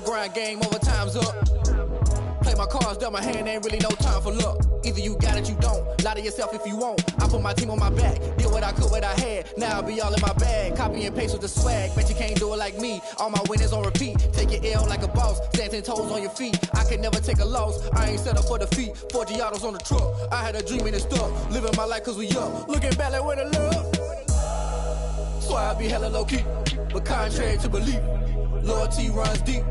grind, game over, time's up. Play my cards, dealt my hand, ain't really no time for luck. Either you got it, you don't. Lie to yourself if you won't. I put my team on my back, did what I could, what I had. Now I'll be all in my bag, copy and paste with the swag. Bet you can't do it like me. All my winners on repeat. Take your L like a boss, stand 10 toes on your feet. I can never take a loss, I ain't set up for defeat. 4 Giottos on the truck, I had a dream and it stuck. Living my life cause we up, looking back like where the love. So I be hella low key, but contrary to belief, loyalty runs deep.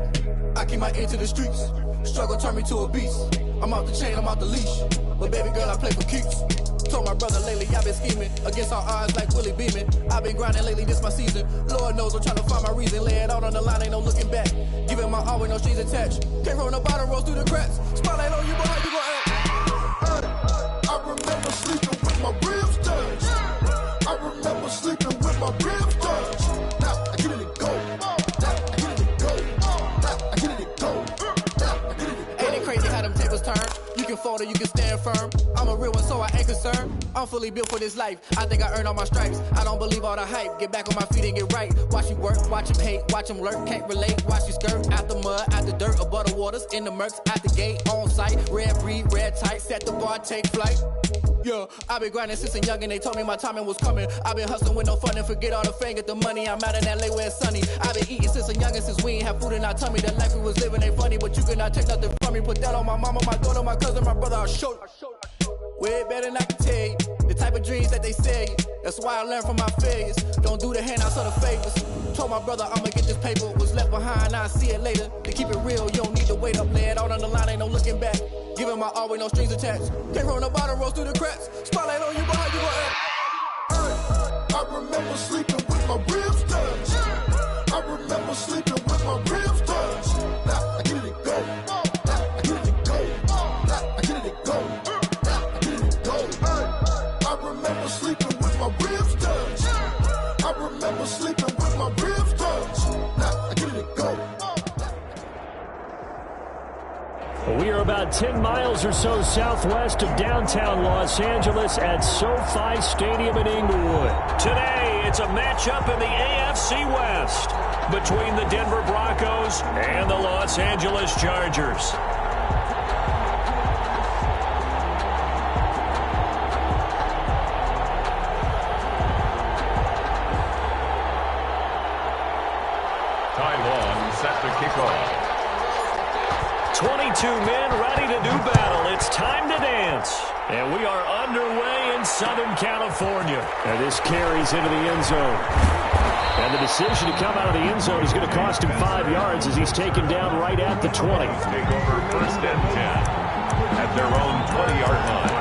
I keep my ear to the streets. Struggle turned me to a beast. I'm off the chain, I'm off the leash. But baby girl, I play for keeps. Told my brother lately, I've been scheming against all odds like Willie Beeman. I've been grinding lately, this my season. Lord knows I'm trying to find my reason. Lay it out on the line, ain't no looking back. Giving my all with no strings attached. Came from the bottom, rose through the cracks. Spotlight on you, boy, how you gon' act? I remember sleeping with my ribs touched. I remember sleeping with my ribs touched. Now I get it and go. Now I get it and go. Now I get it and go. Now I get it and go. Ain't it crazy how them tables turn? You can fold or you can stand firm. I'm a real one, so I ain't concerned. I'm fully built for this life. I think I earned all my stripes. I don't believe all the hype. Get back on my feet and get right. Watch you work, watch him hate, watch him lurk. Can't relate, watch you skirt. Out the mud, out the dirt, above the waters, in the murks, out the gate, on site. Red breed, red tight, set the bar, take flight. Yeah, I been grinding since a young and they told me my timing was coming. I been hustling with no fun and forget all the fame, get the money. I'm out in LA where it's sunny. I been eating since a youngin', since we ain't have food in our tummy. The life we was living ain't funny, but you cannot take nothing from me. Put that on my mama, my daughter, my cousin, my brother, I'll show you. Way better than I can tell you. The type of dreams that they sell you. That's why I learned from my failures. Don't do the handouts or the favors. Told my brother I'ma get this paper. Was left behind, I'll see it later. To keep it real, you don't need to wait up. Lay it out on the line, ain't no looking back. Giving my all with no strings attached. Came from the bottom, rose through the cracks. Spotlight on you, boy, how you gon' act? I remember sleeping with my ribs touched. I remember sleeping with my ribs touched. Now I get it and go. Now I get it and go. Now I get it and go. Now I get it and go. I remember sleeping with my ribs touched. I remember sleeping with my ribs touched. Now I get it and go. We are about 10 miles or so southwest of downtown Los Angeles at SoFi Stadium in Inglewood. Today, it's a matchup in the AFC West between the Denver Broncos and the Los Angeles Chargers. Taiwan set to kick off. 22 men ready to do battle. It's time to dance. And we are underway in Southern California. And this carries into the end zone. And the decision to come out of the end zone is going to cost him 5 yards as he's taken down right at the 20. Take over 1st and 10 at their own 20-yard line.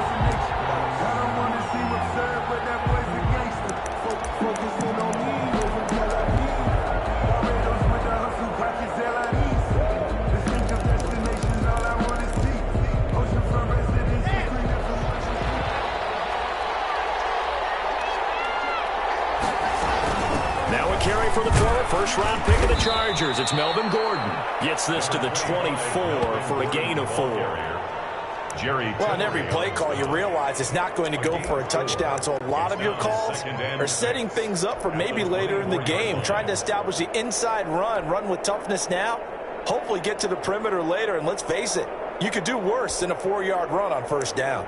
Carry for the throw, first-round pick of the Chargers. It's Melvin Gordon. Gets this to the 24 for a gain of 4. Well, in every play call, you realize it's not going to go for a touchdown, so a lot of your calls are setting things up for maybe later in the game, trying to establish the inside run with toughness now, hopefully get to the perimeter later, and let's face it, you could do worse than a 4-yard run on first down.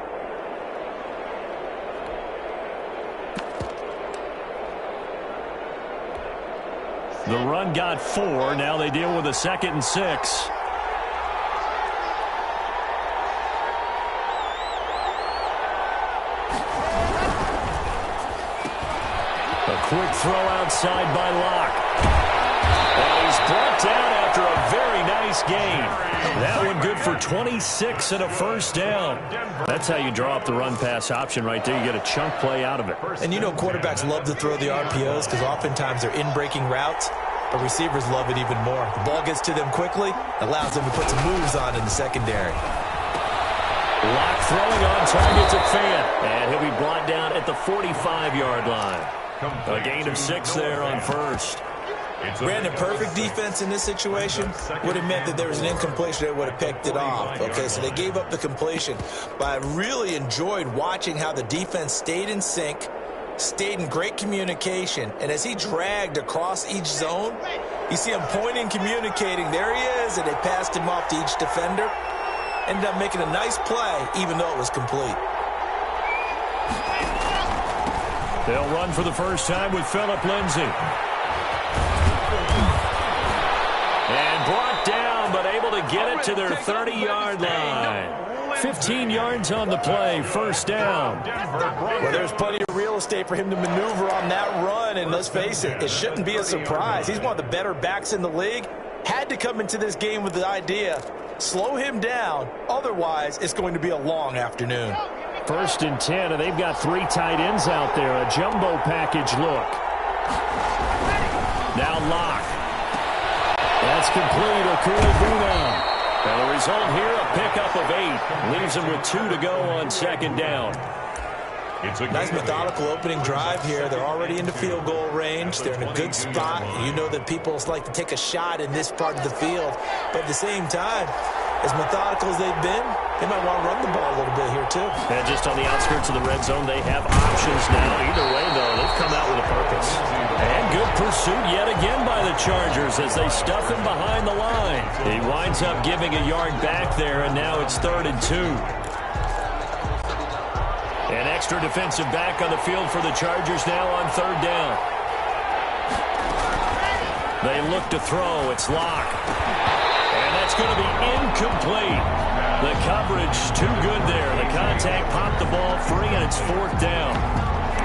The run got 4. Now they deal with a 2nd and 6. A quick throw outside by Locke. And he's brought down after a very nice gain. That one good for 26 and a first down. That's how you draw up the run-pass option right there. You get a chunk play out of it. And you know quarterbacks love to throw the RPOs because oftentimes they're in-breaking routes, but receivers love it even more. The ball gets to them quickly, allows them to put some moves on in the secondary. Locke throwing on target to Fant, and he'll be brought down at the 45-yard line. A gain of 6 there on first. Brandon, perfect defense in this situation would have meant that there was an incompletion that would have picked it off. Okay, so they gave up the completion. But I really enjoyed watching how the defense stayed in sync, stayed in great communication, and as he dragged across each zone, You see him pointing, communicating. There he is, and they passed him off to each defender. Ended up making a nice play, even though it was complete. They'll run for the first time with Phillip Lindsay. And brought down, but able to get it to their 30-yard line. 15 yards on the play, first down. Well, there's plenty of real estate for him to maneuver on that run, and let's face it, it shouldn't be a surprise. He's one of the better backs in the league. Had to come into this game with the idea, slow him down, otherwise it's going to be a long afternoon. First and 10, and they've got 3 tight ends out there. A jumbo package look. Now Locke. That's complete. Okungbowa. And the result here, a pickup of 8. Leaves him with 2 to go on second down. It's a nice methodical opening drive here. They're already into field goal range. They're in a good spot. You know that people like to take a shot in this part of the field. But at the same time, as methodical as they've been, they might want to run the ball a little bit here too. And just on the outskirts of the red zone, they have options now. Either way, though, they've come out with a purpose. And good pursuit yet again by the Chargers as they stuff him behind the line. He winds up giving a yard back there, and now it's 3rd and 2. An extra defensive back on the field for the Chargers now on 3rd down. They look to throw. It's Locke. And that's going to be incomplete. The coverage too good there. The contact popped the ball free, and it's 4th down.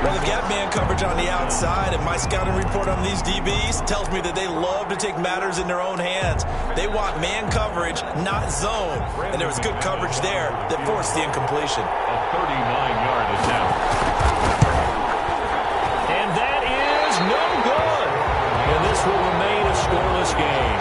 Well, they've got man coverage on the outside, and my scouting report on these DBs tells me that they love to take matters in their own hands. They want man coverage, not zone. And there was good coverage there that forced the incompletion. A 39-yard attempt. And that is no good. And this will remain a scoreless game.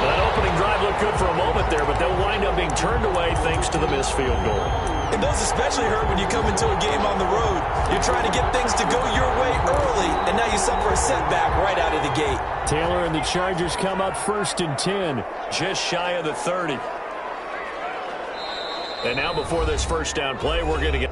That opening drive looked good for a moment there, but they'll wind up being turned away thanks to the missed field goal. And those especially hurt when you come into a game on the road. You're trying to get things to go your way early, and now you suffer a setback right out of the gate. Taylor and the Chargers come up 1st and 10, just shy of the 30. And now before this first down play, we're going to get...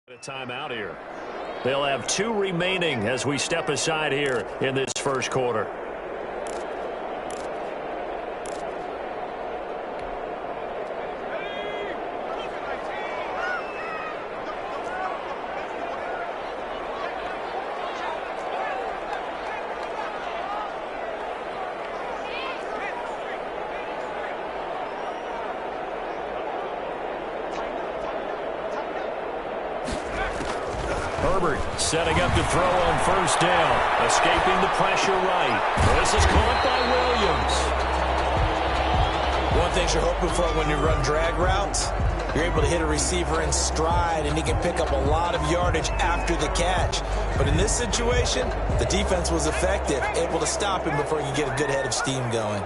A timeout here. They'll have 2 remaining as we step aside here in this first quarter. Herbert setting up to throw on first down. Escaping the pressure right. This is caught by Williams. One thing you're hoping for when you run drag routes, you're able to hit a receiver in stride, and he can pick up a lot of yardage after the catch. But in this situation, the defense was effective, able to stop him before he could get a good head of steam going.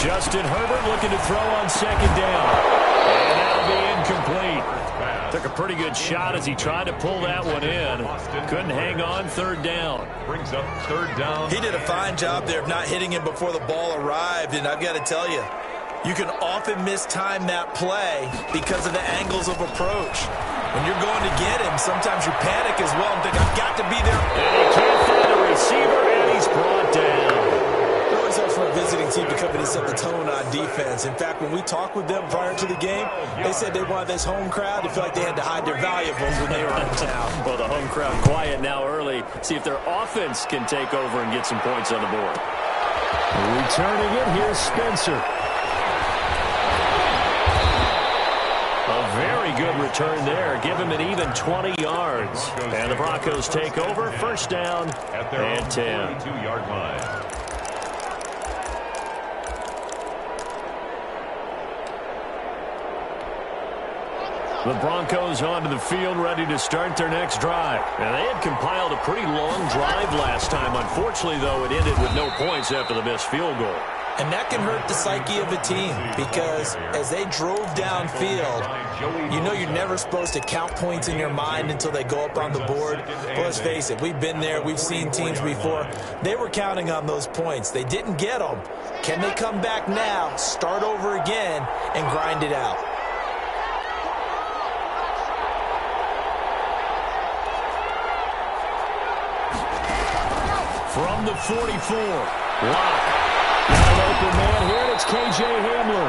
Justin Herbert looking to throw on second down. And that'll be incomplete. Took a pretty good shot as he tried to pull that one in. Couldn't hang on, 3rd down. Brings up 3rd down. He did a fine job there of not hitting him before the ball arrived, and I've got to tell you, you can often mistime that play because of the angles of approach. When you're going to get him, sometimes you panic as well and think, I've got to be there. And he can't find a receiver, and he's brought down. It always helps for a visiting team to come in and set the tone on defense. In fact, when we talked with them prior to the game, they said they wanted this home crowd to feel like they had to hide their valuables when they were in town. Well, the home crowd quiet now early. See if their offense can take over and get some points on the board. Returning it, here's Spencer. A very good return there. Give him an even 20 yards. And the Broncos take over. First down and 10. 42-yard line. The Broncos onto the field, ready to start their next drive. And they had compiled a pretty long drive last time. Unfortunately, though, it ended with no points after the missed field goal. And that can hurt the psyche of a team because as they drove downfield, you know you're never supposed to count points in your mind until they go up on the board. But let's face it, we've been there. We've seen teams before. They were counting on those points. They didn't get them. Can they come back now, start over again, and grind it out? From the 44, Locke. Got an open man here, and it's K.J. Hamler.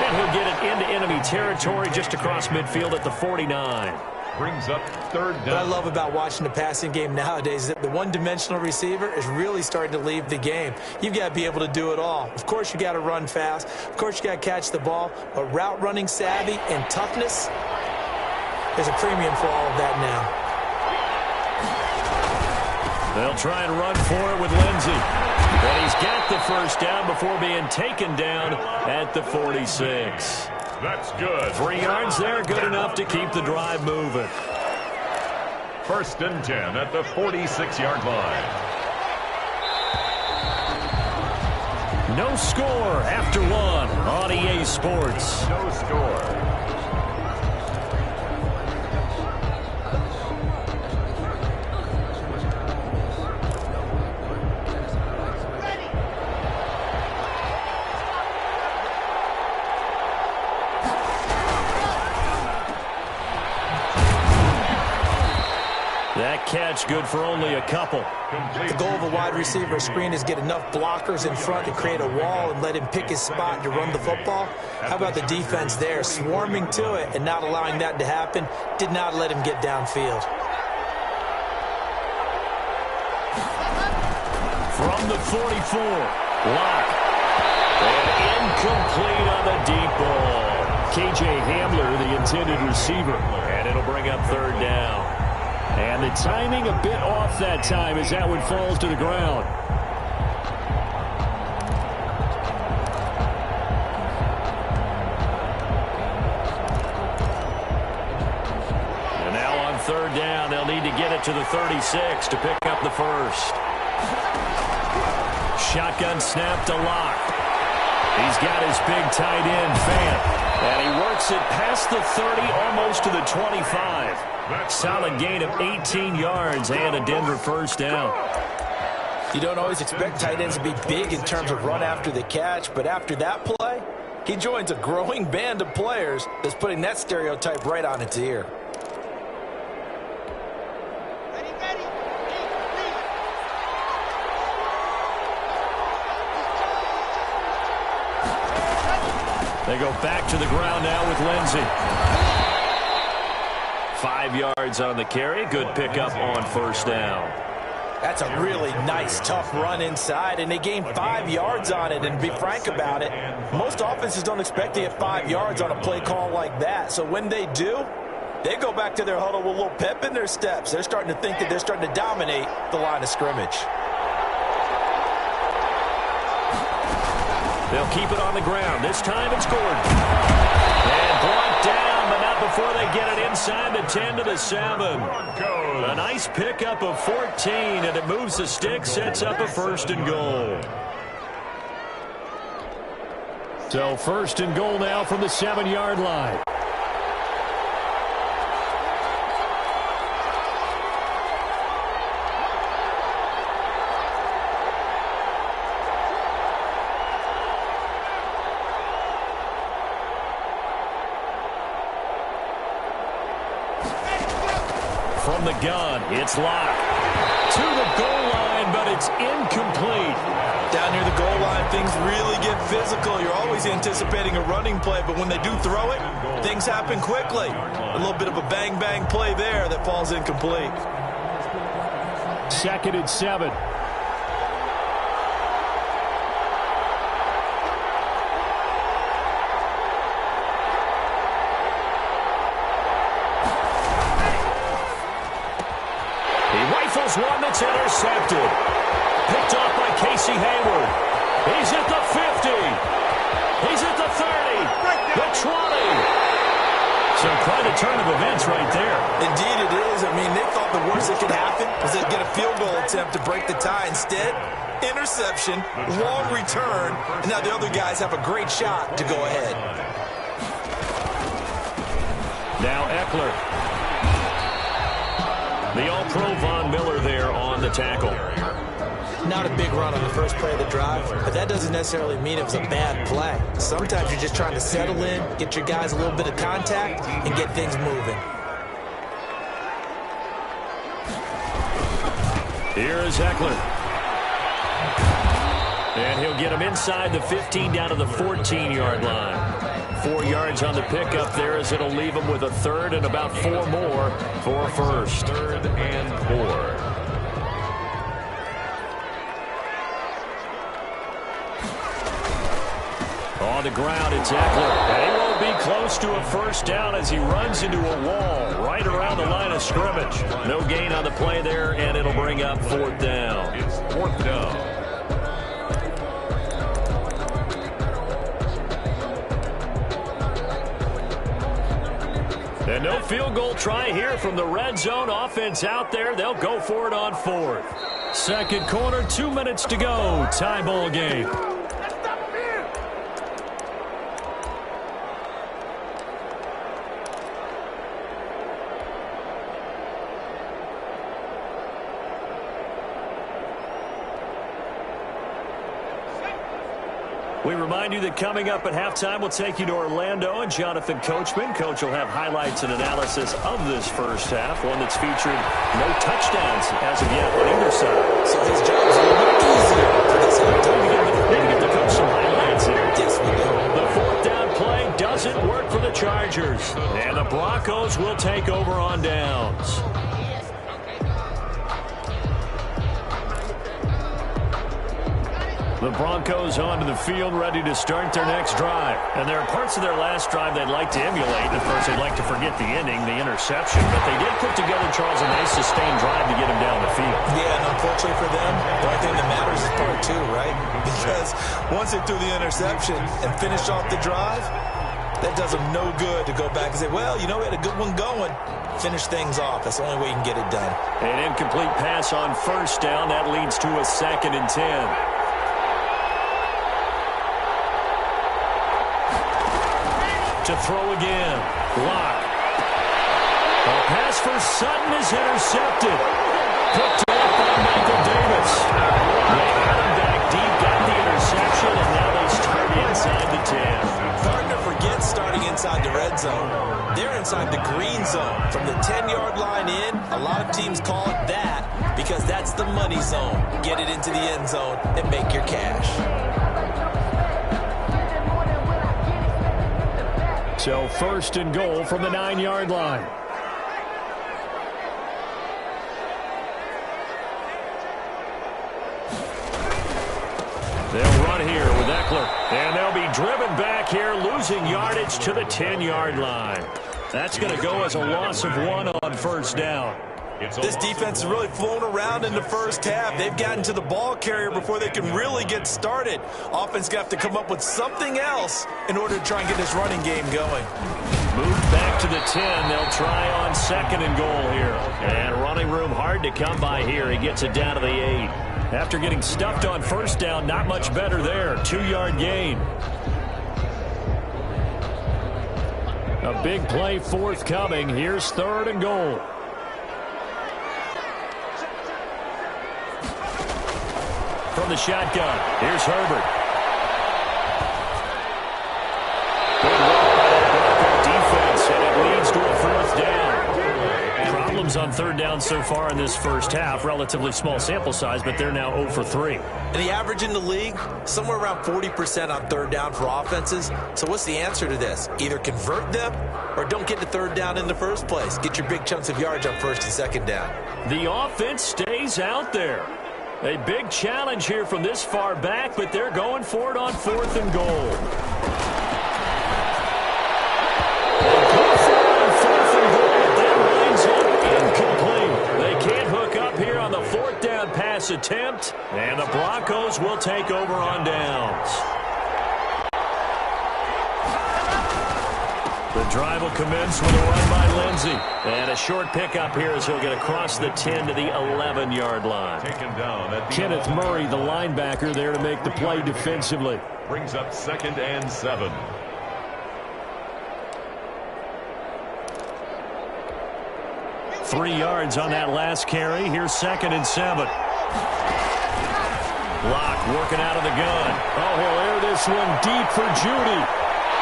And he'll get it into enemy territory just across midfield at the 49. Brings up third down. What I love about watching the passing game nowadays is that the one-dimensional receiver is really starting to leave the game. You've got to be able to do it all. Of course, you got to run fast. Of course, you got to catch the ball. But route running savvy and toughness, there's a premium for all of that now. They'll try and run for it with Lindsey. But he's got the first down before being taken down at the 46. That's good. 3 yards there, good enough to keep the drive moving. First and 10 at the 46-yard line. No score after one on EA Sports. No score. That catch good for only a couple. The goal of a wide receiver screen is get enough blockers in front to create a wall and let him pick his spot to run the football. How about the defense there, swarming to it and not allowing that to happen? Did not let him get downfield. From the 44, Locke. And incomplete on the deep ball. K.J. Hamler, the intended receiver. And it'll bring up third down. And the timing a bit off that time as that one falls to the ground. And now on third down, they'll need to get it to the 36 to pick up the first. Shotgun snap to Locke. He's got his big tight end, Fant. And he works it past the 30, almost to the 25. Solid gain of 18 yards and a Denver first down. You don't always expect tight ends to be big in terms of run after the catch, but after that play, he joins a growing band of players that's putting that stereotype right on its ear. They go back to the ground now with Lindsey. 5 yards on the carry. Good pickup on first down. That's a really nice, tough run inside, and they gained 5 yards on it. And to be frank about it, most offenses don't expect to get 5 yards on a play call like that. So when they do, they go back to their huddle with a little pep in their steps. They're starting to think that they're starting to dominate the line of scrimmage. They'll keep it on the ground. This time it's Gordon. And brought down, but not before they get it inside the 10 to the 7. A nice pickup of 14, and it moves the stick, sets up a first and goal. So first and goal now from the 7-yard line. From the gun, it's Locke. To the goal line, but it's incomplete. Down near the goal line, things really get physical. You're always anticipating a running play, but when they do throw it, things happen quickly. A little bit of a bang-bang play there that falls incomplete. 2nd and 7. Casey Hayward. He's at the 50. He's at the 30. The 20. So quite a turn of events right there. Indeed it is. I mean, they thought the worst that could happen was they'd get a field goal attempt to break the tie. Instead, interception, long return, and now the other guys have a great shot to go ahead. Now Eckler. The All-Pro Von Miller there on the tackle. Not a big run on the first play of the drive, but that doesn't necessarily mean it was a bad play. Sometimes you're just trying to settle in, get your guys a little bit of contact, and get things moving. Here is Eckler. And he'll get him inside the 15 down to the 14-yard line. 4 yards on the pickup there as it'll leave him with a third and about 4 more for first. 3rd and 4. On the ground, it's Eckler. And he won't be close to a first down as he runs into a wall right around the line of scrimmage. No gain on the play there, and it'll bring up 4th down. It's 4th down. And no field goal try here from the red zone offense out there. They'll go for it on 4th. Second quarter, 2 minutes to go. Tie ball game. We remind you that coming up at halftime, we'll take you to Orlando and Jonathan Coachman. Coach will have highlights and analysis of this first half, one that's featured no touchdowns as of yet on either side. So his job is a little bit easier for this halftime. Maybe get the coach some highlights here. Yes, we do. The 4th down play doesn't work for the Chargers. And the Broncos will take over on downs. The Broncos onto the field, ready to start their next drive. And there are parts of their last drive they'd like to emulate. Of course, they'd like to forget the ending, the interception. But they did put together, Charles, a nice sustained drive to get him down the field. Yeah, and unfortunately for them, the only thing that matters is part 2, right? Because once they threw the interception and finished off the drive, that does them no good to go back and say, well, you know, we had a good one going. Finish things off. That's the only way you can get it done. An incomplete pass on first down. That leads to a 2nd and 10. To throw again. Block. A pass for Sutton is intercepted. Picked up by Michael Davis. They had him back deep, got the interception, and now they start inside the 10. Hard to forget starting inside the red zone. They're inside the green zone. From the 10-yard line in, a lot of teams call it that because that's the money zone. Get it into the end zone and make your cash. So 1st and goal from the 9-yard line. They'll run here with Eckler. And they'll be driven back here, losing yardage to the 10-yard line. That's going to go as a loss of 1 on first down. This defense has really flown around in the first half. They've gotten to the ball carrier before they can really get started. Offense got to come up with something else in order to try and get this running game going. Moved back to the 10. They'll try on 2nd and goal here. And running room hard to come by here. He gets it down to the 8. After getting stuffed on first down, not much better there. 2-yard gain. A big play forthcoming. Here's 3rd and goal. From the shotgun, here's Herbert. Good work by that Bronco defense, and it leads to a 4th down. Problems on 3rd down so far in this first half. Relatively small sample size, but they're now 0 for 3. And the average in the league, somewhere around 40% on 3rd down for offenses. So what's the answer to this? Either convert them or don't get to 3rd down in the first place. Get your big chunks of yards on 1st and 2nd down. The offense stays out there. A big challenge here from this far back, but they're going for it on 4th and goal. They go for it on 4th and goal, but that winds up incomplete. They can't hook up here on the 4th down pass this attempt, and the Broncos will take over on downs. The drive will commence with a run by Lindsey. And a short pickup here as he'll get across the 10 to the 11-yard line. Taken down at the Kenneth Murray, the linebacker, there to make the play defensively. Brings up 2nd and 7. Three yards on that last carry. Here's 2nd and 7. Locke working out of the gun. Oh, he'll air this one deep for Judy.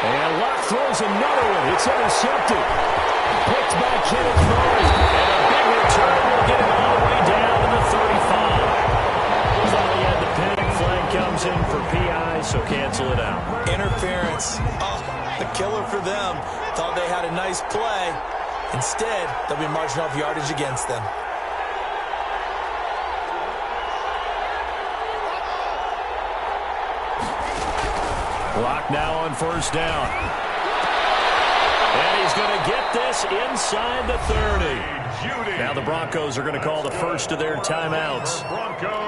And Locke throws another one. It's intercepted. Picked by Kenneth Murray. And a big return will get him all the way down to the 35. Thought he had the pick. Flag comes in for PI, so cancel it out. Interference. Oh, the killer for them. Thought they had a nice play. Instead, they'll be marching off yardage against them. Clock now on 1st down. And he's going to get this inside the 30. Now the Broncos are going to call the first of their timeouts.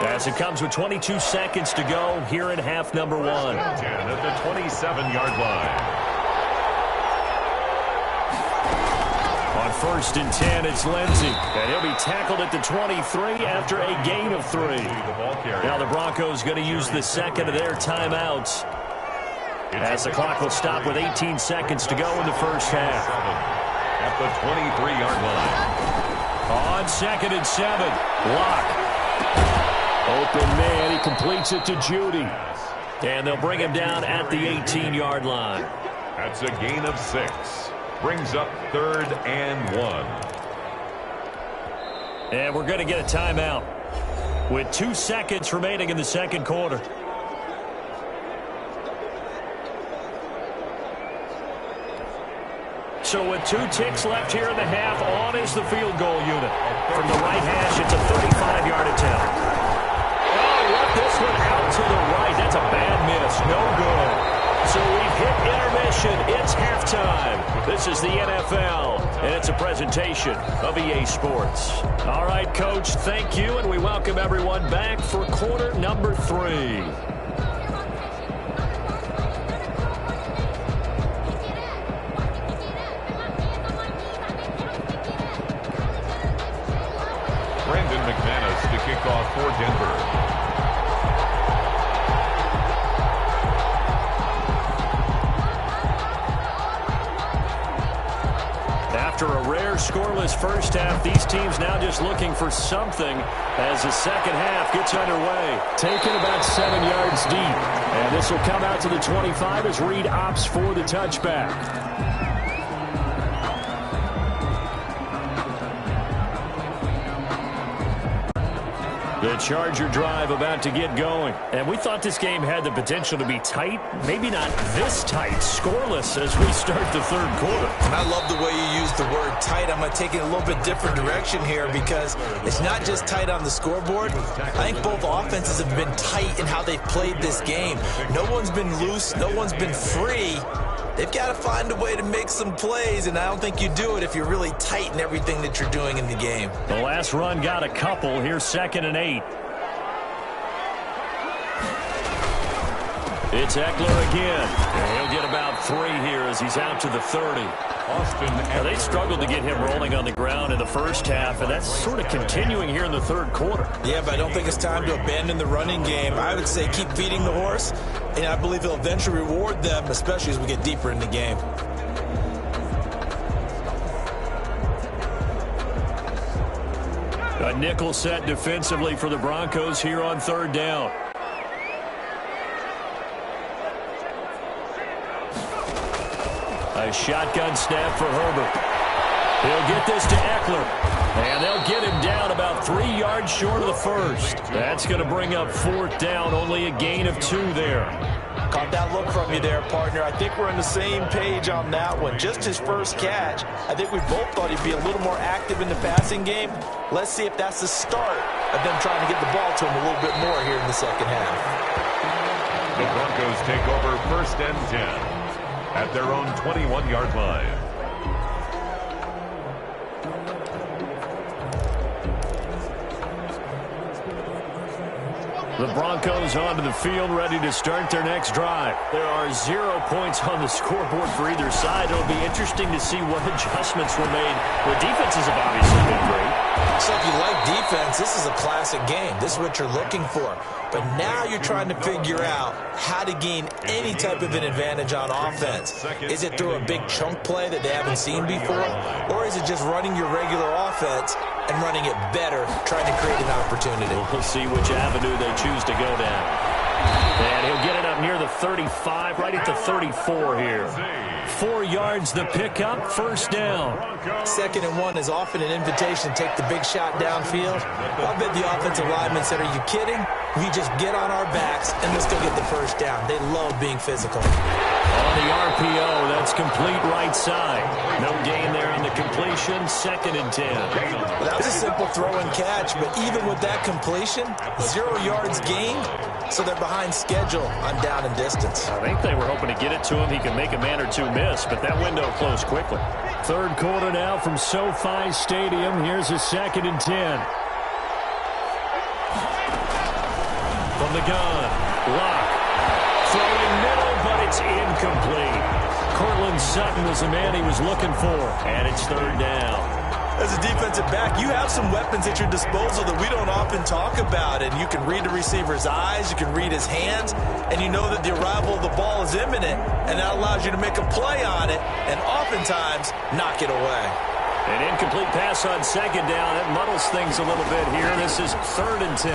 As it comes with 22 seconds to go here in half number 1. At the 27-yard line. On 1st and 10, it's Lindsey. And he'll be tackled at the 23 after a gain of 3. Now the Broncos going to use the second of their timeouts, as the clock will stop with 18 seconds to go in the first half. At the 23-yard line. On 2nd and 7, Locke. Open man, he completes it to Judy. And they'll bring him down at the 18-yard line. That's a gain of 6. Brings up 3rd and 1. And we're going to get a timeout with 2 seconds remaining in the second quarter. So with 2 ticks left here in the half, on is the field goal unit. From the right hash, it's a 35-yard attempt. Oh, he left this one out to the right. That's a bad miss. No good. So we've hit intermission. It's halftime. This is the NFL, and it's a presentation of EA Sports. All right, Coach, thank you, and we welcome everyone back for quarter number 3. To kick off for Denver. After a rare scoreless first half, these teams now just looking for something as the second half gets underway. Taken about 7 yards deep. And this will come out to the 25 as Reed opts for the touchback. The Charger drive about to get going. And we thought this game had the potential to be tight. Maybe not this tight, scoreless as we start the third quarter. And I love the way you use the word tight. I'm going to take it a little bit different direction here because it's not just tight on the scoreboard. I think both offenses have been tight in how they've played this game. No one's been loose. No one's been free. They've got to find a way to make some plays, and I don't think you do it if you're really tight in everything that you're doing in the game. The last run got a couple. Here's 2nd and 8. It's Eckler again. And he'll get about 3 here as he's out to the 30. Now, they struggled to get him rolling on the ground in the first half, and that's sort of continuing here in the third quarter. Yeah, but I don't think it's time to abandon the running game. I would say keep feeding the horse, and I believe he'll eventually reward them, especially as we get deeper in the game. A nickel set defensively for the Broncos here on 3rd down. A shotgun snap for Herbert. He'll get this to Eckler. And they'll get him down about 3 yards short of the first. That's going to bring up 4th down. Only a gain of 2 there. Caught that look from you there, partner. I think we're on the same page on that one. Just his first catch. I think we both thought he'd be a little more active in the passing game. Let's see if that's the start of them trying to get the ball to him a little bit more here in the second half. The Broncos take over 1st and 10. At their own 21-yard line. The Broncos onto the field, ready to start their next drive. There are 0 points on the scoreboard for either side. It'll be interesting to see what adjustments were made. The defenses have obviously been great. So if you like defense, this is a classic game. This is what you're looking for. But now you're trying to figure out how to gain any type of an advantage on offense. Is it through a big chunk play that they haven't seen before? Or is it just running your regular offense and running it better, trying to create an opportunity? We'll see which avenue they choose to go down. And he'll get it up near the 35, right at the 34 here. 4 yards the pickup, first down. 2nd and 1 is often an invitation to take the big shot downfield. I bet the offensive linemen said, are you kidding? We just get on our backs and let's go get the first down. They love being physical. On the RPO, that's complete right side. No gain there on the completion, 2nd and 10. Well, that was a simple throw and catch, but even with that completion, 0 yards gained, so they're behind schedule on down and distance. I think they were hoping to get it to him. He could make a man or two miss, but that window closed quickly. 3rd quarter now from SoFi Stadium. Here's a 2nd and 10. From the gun, Locke. Throwing middle, but it's incomplete. Cortland Sutton was the man he was looking for, and it's 3rd down. As a defensive back, you have some weapons at your disposal that we don't often talk about, and you can read the receiver's eyes, you can read his hands, and you know that the arrival of the ball is imminent, and that allows you to make a play on it, and oftentimes knock it away. An incomplete pass on 2nd down. That muddles things a little bit here. This is 3rd and 10.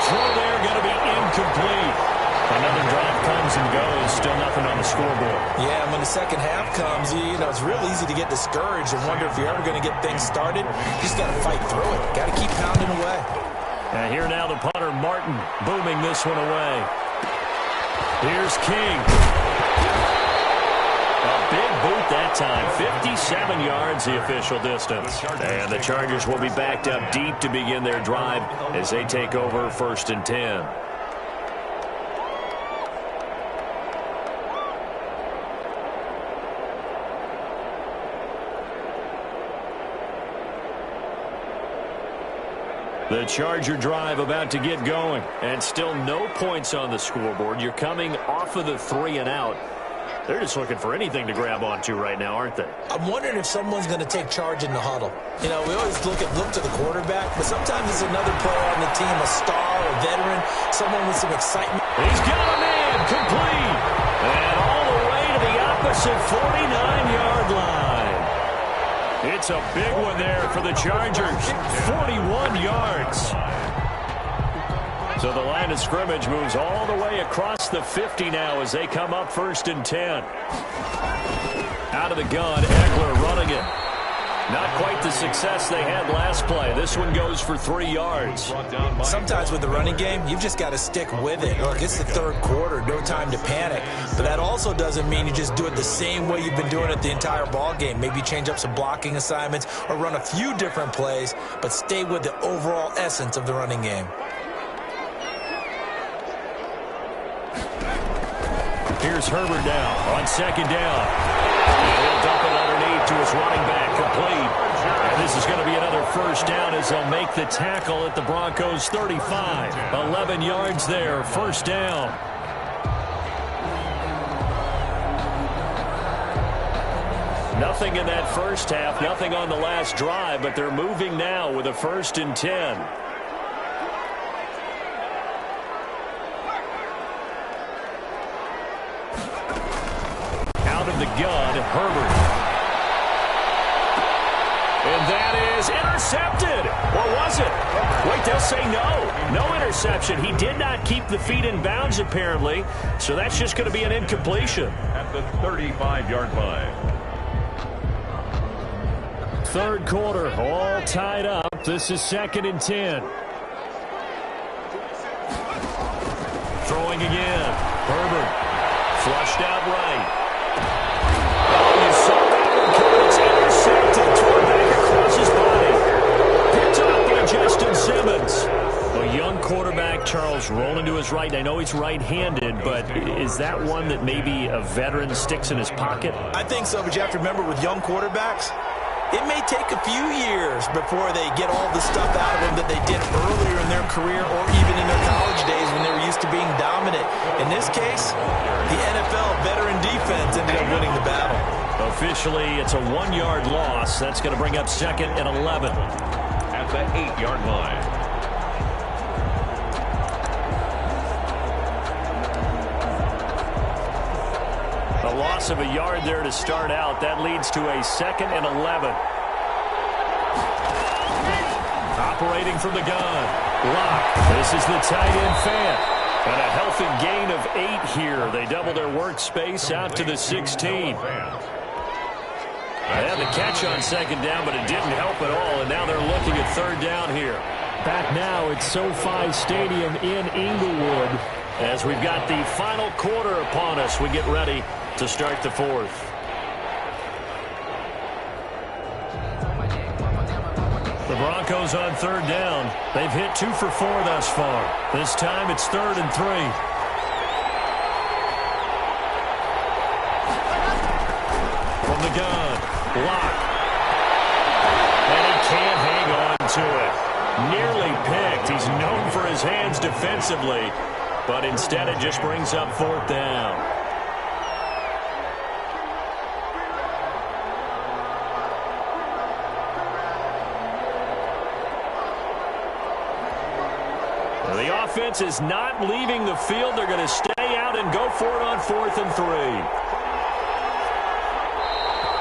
Throw there going to be incomplete. Another drive comes and goes. Still nothing on the scoreboard. Yeah, and when the second half comes, you know, it's real easy to get discouraged and wonder if you're ever going to get things started. You just got to fight through it. Got to keep pounding away. And here now the punter, Martin, booming this one away. Here's King. A big boot that time. 57 yards the official distance. And the Chargers will be backed up deep to begin their drive as they take over 1st and 10. The Charger drive about to get going. And still no points on the scoreboard. You're coming off of the 3 and out. They're just looking for anything to grab onto right now, aren't they? I'm wondering if someone's going to take charge in the huddle. You know, we always look to the quarterback, but sometimes it's another player on the team, a star, a veteran, someone with some excitement. He's got a man, complete. And all the way to the opposite 49-yard line. It's a big one there for the Chargers. 41 yards. So the line of scrimmage moves all the way across the 50 now as they come up 1st and 10. Out of the gun, Eckler running it. Not quite the success they had last play. This one goes for 3 yards. Sometimes with the running game, you've just got to stick with it. Look, it's the 3rd quarter, no time to panic. But that also doesn't mean you just do it the same way you've been doing it the entire ball game. Maybe change up some blocking assignments or run a few different plays, but stay with the overall essence of the running game. Here's Herbert now on 2nd down. And he'll dump it underneath to his running back, complete. And this is going to be another 1st down as they'll make the tackle at the Broncos 35. 11 yards there, 1st down. Nothing in that first half, nothing on the last drive, but they're moving now with a 1st and 10. Out of the gun, Herbert. And that is intercepted. Or was it? Wait, they'll say no. No interception. He did not keep the feet in bounds, apparently. So that's just going to be an incompletion. At the 35-yard line. 3rd quarter, all tied up. This is 2nd and 10. Throwing again. Herbert. Flushed out right. Oh, you saw that one coming. It's intercepted. Thrown back across his body. Picked up by Justin Simmons. A young quarterback, Charles, rolling to his right. I know he's right-handed, but is that one that maybe a veteran sticks in his pocket? I think so, but you have to remember with young quarterbacks, it may take a few years before they get all the stuff out of them that they did earlier in their career or even in their college days when they were used to being dominant. In this case, the NFL veteran defense ended up winning the battle. Officially, it's a 1-yard loss. That's going to bring up 2nd and 11. At the 8-yard line. A loss of a yard there to start out. That leads to a 2nd and 11. Operating from the gun. Lock. This is the tight end fan. And a healthy gain of 8 here. They double their workspace out to the 16. They had the catch on 2nd down, but it didn't help at all. And now they're looking at 3rd down here. Back now at SoFi Stadium in Inglewood. As we've got the final quarter upon us, we get ready to start the 4th. The Broncos on 3rd down. They've hit 2 for 4 thus far. This time it's 3rd and 3. From the gun, Lock. And he can't hang on to it. Nearly picked. He's known for his hands defensively, but instead it just brings up 4th down. The offense is not leaving the field. They're going to stay out and go for it on 4th and 3.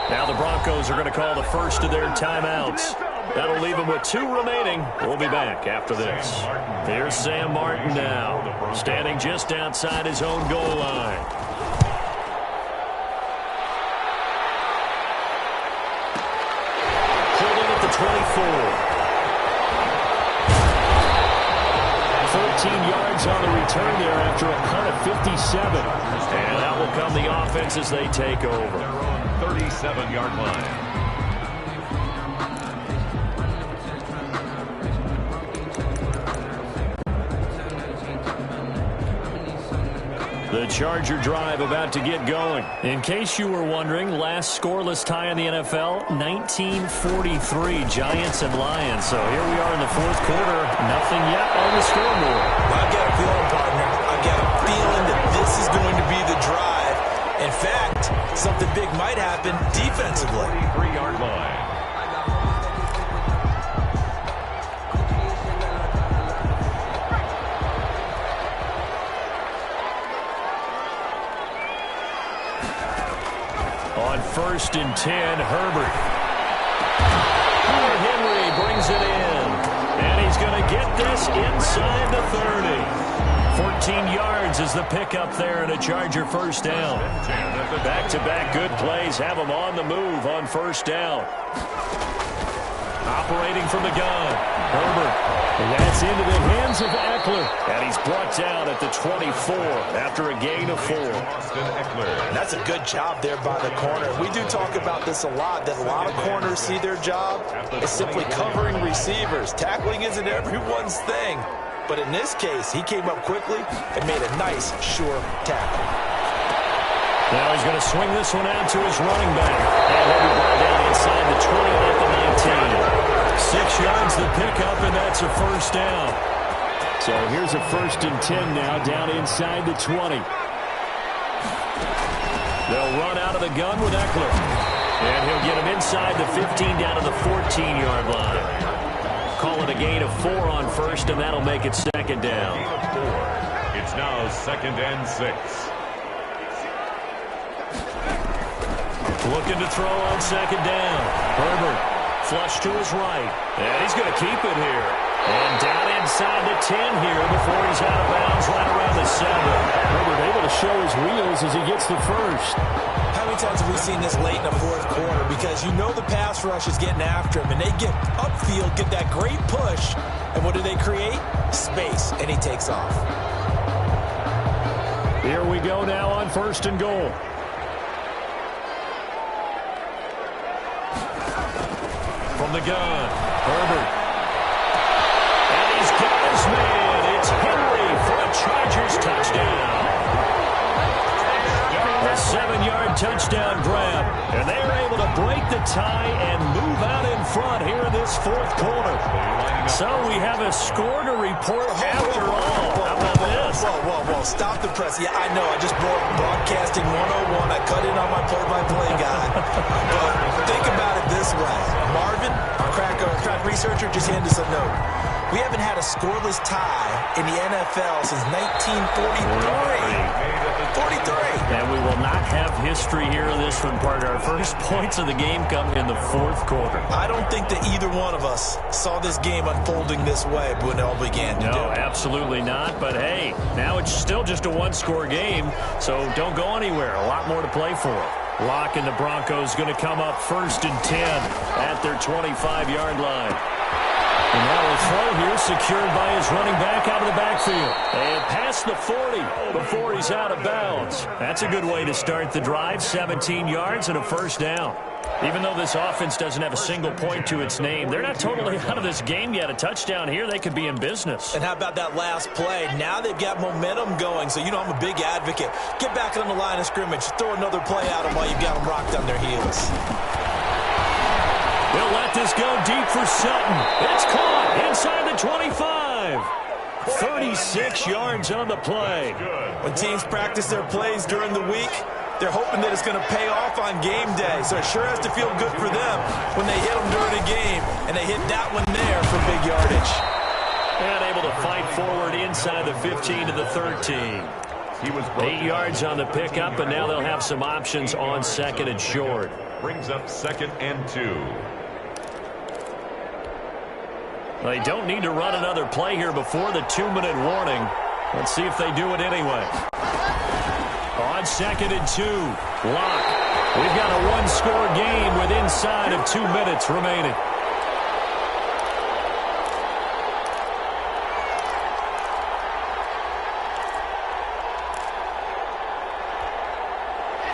Now the Broncos are going to call the first of their timeouts. That'll leave them with 2 remaining. We'll be back after this. Here's Sam Martin now, standing just outside his own goal line. Holding at the 24. 14 yards on the return there after a punt of 57. And that will come the offense as they take over. 37-yard line. The Charger drive about to get going. In case you were wondering, last scoreless tie in the NFL, 1943, Giants and Lions. So here we are in the 4th quarter, nothing yet on the scoreboard. I've got a feeling, partner. I've got a feeling that this is going to be the drive. In fact, something big might happen defensively. 33-yard line. On 1st and 10, Herbert. Henry brings it in. And he's going to get this inside the 30. 14 yards is the pickup there and a Charger 1st down. Back-to-back good plays have him on the move on 1st down. Operating from the gun, Herbert. And that's into the hands of Eckler. And he's brought down at the 24 after a gain of 4. And that's a good job there by the corner. We do talk about this a lot, that a lot of corners see their job as simply covering receivers. Tackling isn't everyone's thing. But in this case, he came up quickly and made a nice, sure tackle. Now he's going to swing this one out to his running back. And he'll be brought down inside the 20 at the 19. 6 yards the pickup, and that's a 1st down. So here's a 1st and 10 now, down inside the 20. They'll run out of the gun with Eckler. And he'll get him inside the 15 down to the 14-yard line. Call it a gain of 4 on 1st, and that'll make it 2nd down. It's now 2nd and 6. Looking to throw on 2nd down. Herbert. Flush to his right. And he's going to keep it here. And down inside the 10 here before he's out of bounds right around the 7. Herbert able to show his wheels as he gets the 1st. How many times have we seen this late in the 4th quarter? Because you know the pass rush is getting after him. And they get upfield, get that great push. And what do they create? Space. And he takes off. Here we go now on 1st and goal. From the gun, Herbert. And he's got his man. It's Henry for a Chargers touchdown. A 7-yard touchdown grab. And they're able to break the tie and move this fourth quarter. So we have a score to report after all. How about this? Whoa. Stop the press. Yeah, I know. I just brought broadcasting 101. I cut in on my play-by-play guy. But think about it this way. Marvin, our crack researcher, just handed us a note. We haven't had a scoreless tie in the NFL since 1943. 43. And we will not have history here in this one, partner. Our first points of the game come in the fourth quarter. I don't think that either one of us saw this game unfolding this way when it all began. No, absolutely not. But, hey, now it's still just a one-score game, so don't go anywhere. A lot more to play for. Locke and the Broncos going to come up 1st and 10 at their 25-yard line. And now a throw here secured by his running back out of the backfield. And past the 40 before he's out of bounds. That's a good way to start the drive. 17 yards and a first down. Even though this offense doesn't have a single point to its name, they're not totally out of this game yet. A touchdown here, they could be in business. And how about that last play? Now they've got momentum going. So, you know, I'm a big advocate. Get back on the line of scrimmage. Throw another play at them while you've got them rocked on their heels. They'll let this go deep for Sutton. It's caught inside the 25. 36 yards on the play. When teams practice their plays during the week, they're hoping that it's going to pay off on game day. So it sure has to feel good for them when they hit them during a game, and they hit that one there for big yardage. And able to fight forward inside the 15 to the 13. 8 yards on the pickup, and now they'll have some options on 2nd and short. Brings up 2nd and 2. They don't need to run another play here before the 2-minute warning. Let's see if they do it anyway. On 2nd and 2, Locke. We've got a one-score game with inside of 2 minutes remaining.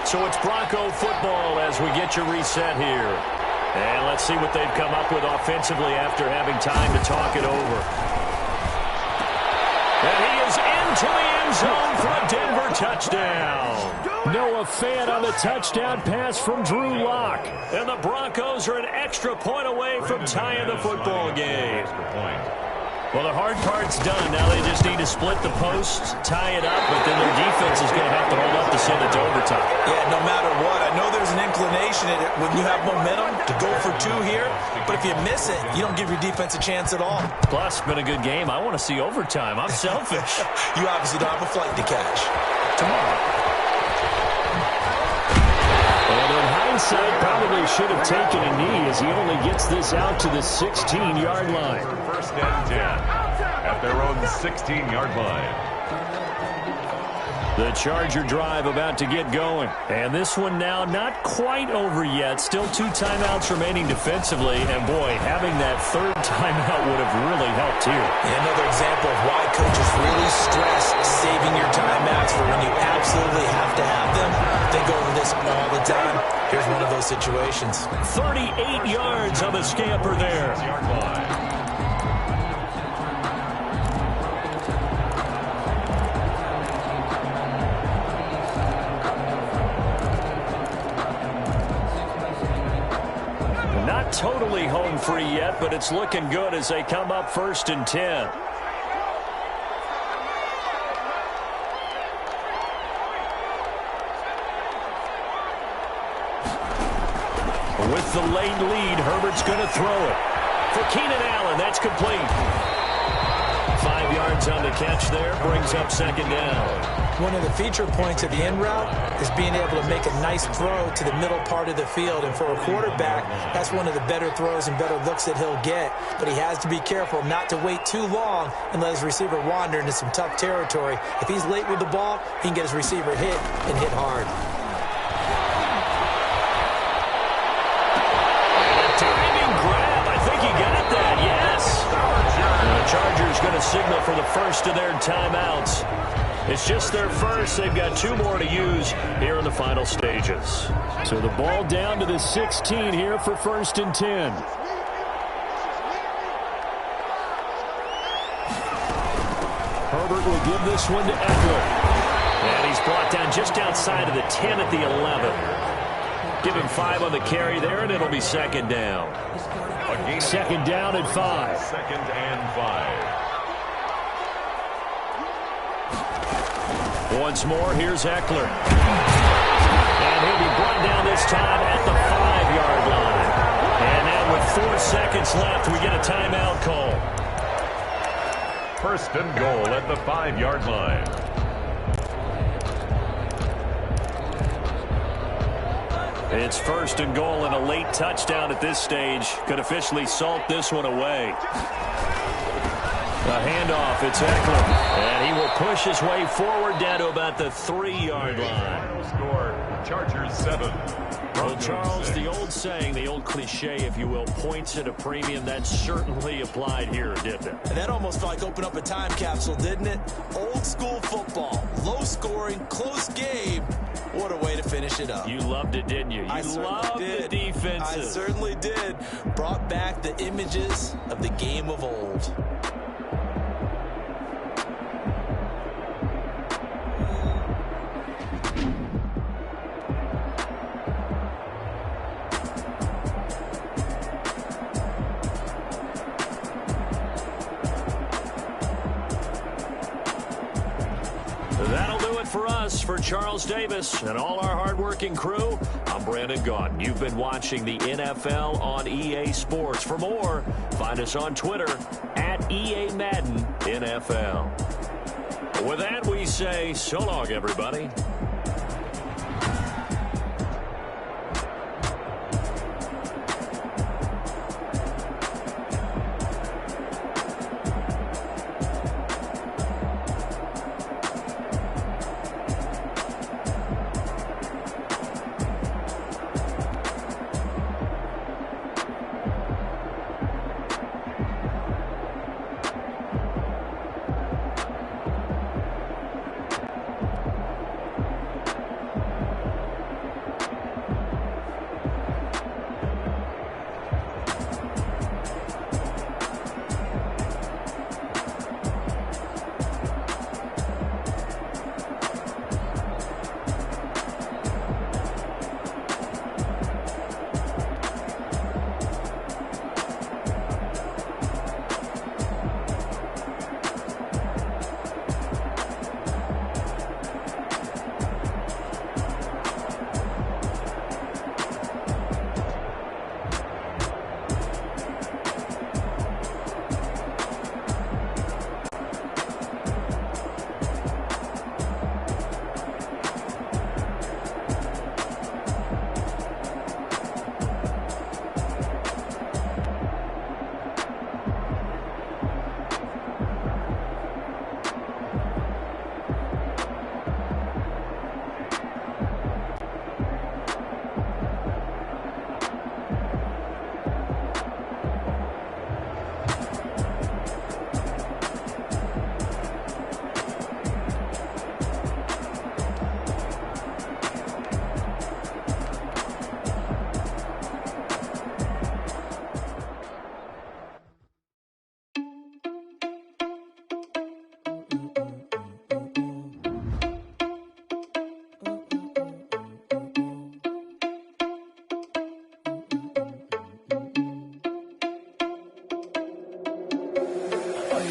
So it's Bronco football as we get you reset here. And let's see what they've come up with offensively after having time to talk it over. And he is into the end zone for a Denver touchdown. Noah Fant on the touchdown pass from Drew Lock. And the Broncos are an extra point away from tying the football game. Well, the hard part's done. Now they just need to split the posts, tie it up, but then their defense is going to have to hold up to send it to overtime. Yeah, no matter what. I know there's an inclination in it when you have momentum to go for 2 here, but if you miss it, you don't give your defense a chance at all. Plus, it's been a good game. I want to see overtime. I'm selfish. You obviously don't have a flight to catch. Tomorrow. And in hindsight, probably should have taken a knee as he only gets this out to the 16-yard line. 1st and 10 at their own 16-yard line. The Charger drive about to get going. And this one now not quite over yet. Still 2 timeouts remaining defensively. And, boy, having that 3rd timeout would have really helped here. And another example of why coaches really stress saving your timeouts for when you absolutely have to have them. They go over this all the time. Here's one of those situations. 38 yards on the scamper there. Not totally home free yet, but it's looking good as they come up 1st and 10. With the late lead, Herbert's going to throw it. For Keenan Allen, that's complete. 5 yards on the catch there, brings up 2nd down. One of the feature points of the in route is being able to make a nice throw to the middle part of the field. And for a quarterback, that's one of the better throws and better looks that he'll get. But he has to be careful not to wait too long and let his receiver wander into some tough territory. If he's late with the ball, he can get his receiver hit and hit hard. Chargers going to signal for the first of their timeouts. It's just their first. They've got 2 more to use here in the final stages. So the ball down to the 16 here for 1st and 10. Herbert will give this one to Eckler. And he's brought down just outside of the 10 at the 11. Give him 5 on the carry there, and it'll be second down. Second down and 5. Second and 5. Once more, here's Eckler. And he'll be brought down this time at the 5-yard line. And now with 4 seconds left, we get a timeout call. First and goal at the 5-yard line. It's first and goal, and a late touchdown at this stage could officially salt this one away. A handoff, it's Eckler, and he will push his way forward down to about the 3-yard line. Final score, Chargers 7. Well, Charles, the old saying, the old cliche, if you will, points at a premium, that certainly applied here, didn't it? That almost felt like opened up a time capsule, didn't it? Old school football, low scoring, close game. What a way to finish it up. You loved it, didn't you? You loved the defenses. I certainly did. Brought back the images of the game of old. That'll do it for us. For Charles Davis and all our hardworking crew, I'm Brandon Gaudin. You've been watching the NFL on EA Sports. For more, find us on Twitter at EA Madden NFL. With that, we say so long, everybody.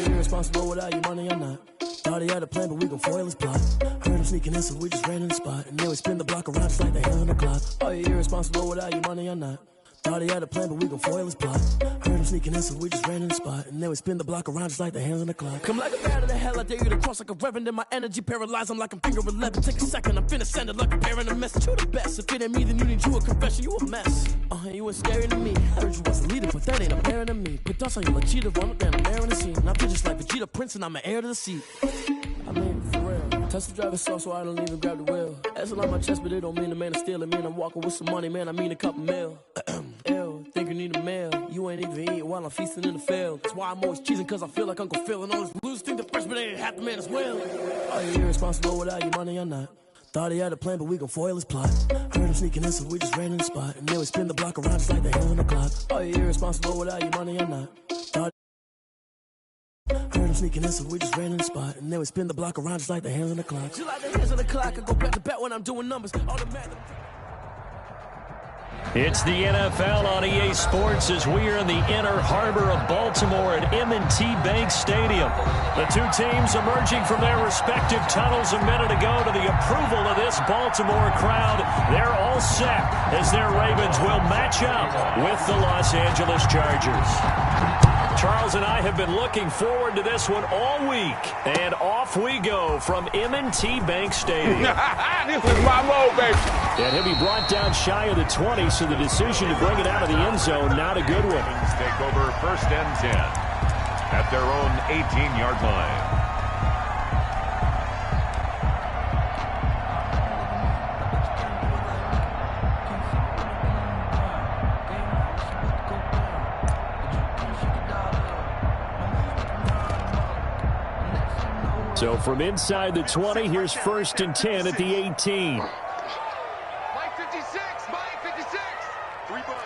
Irresponsible without your money or not. Thought he had a plan, but we gon' foil his plot. Heard him sneaking in, so we just ran in the spot. And then we spin the block around just like the hand on the clock. Are you irresponsible without your money or not? Thought he had a plan, but we gon' foil his plot. Heard him sneaking in, so we just ran in the spot. And then we spin the block around just like the hands on the clock. Come like a bat of the hell, I dare you to cross like a reverend. In my energy paralyzed, I'm like I'm finger 11. Take a second, I'm finna send it like a bearing a message to the best. If it ain't me, then you need you a confession, you a mess. You ain't scary to me. Heard you was a leader, but that ain't apparent to me. Put dust on you like cheetah, run up down the air in the scene. And I feel just like Vegeta Prince, and I'm an heir to the seat. I mean, for real. Touch the driver's soft, so I don't even grab the wheel. That's on my chest, but it don't mean the man is stealing. Man, I'm walking with some money, man, I mean a couple mil. Ew, think you need a meal. You ain't even eating while I'm feasting in the field. That's why I'm always cheesing, cause I feel like Uncle Phil. And all those losers think the freshman ain't half the man as well. Are you irresponsible without your money or not? Thought he had a plan, but we gon' foil his plot. Heard him sneaking in, so we just ran in the spot. And then we spin the block around just like the hands on the clock. Are you irresponsible without your money or not? Thought heard him sneaking in, so we just ran in the spot. And then we spin the block around just like the hands on the clock. Just like the hands on the clock, I go back to back when I'm doing numbers. All the math. It's the NFL on EA Sports as we are in the inner harbor of Baltimore at M&T Bank Stadium. The two teams emerging from their respective tunnels a minute ago to the approval of this Baltimore crowd. They're all set as their Ravens will match up with the Los Angeles Chargers. Charles and I have been looking forward to this one all week. And off we go from M&T Bank Stadium. This is my mode, baby. And he'll be brought down shy of the 20, so the decision to bring it out of the end zone, not a good one. Take over 1st and 10 at their own 18-yard line. So from inside the 20, here's 1st and 10 at the 18. Mike 56, Mike 56. Three bud.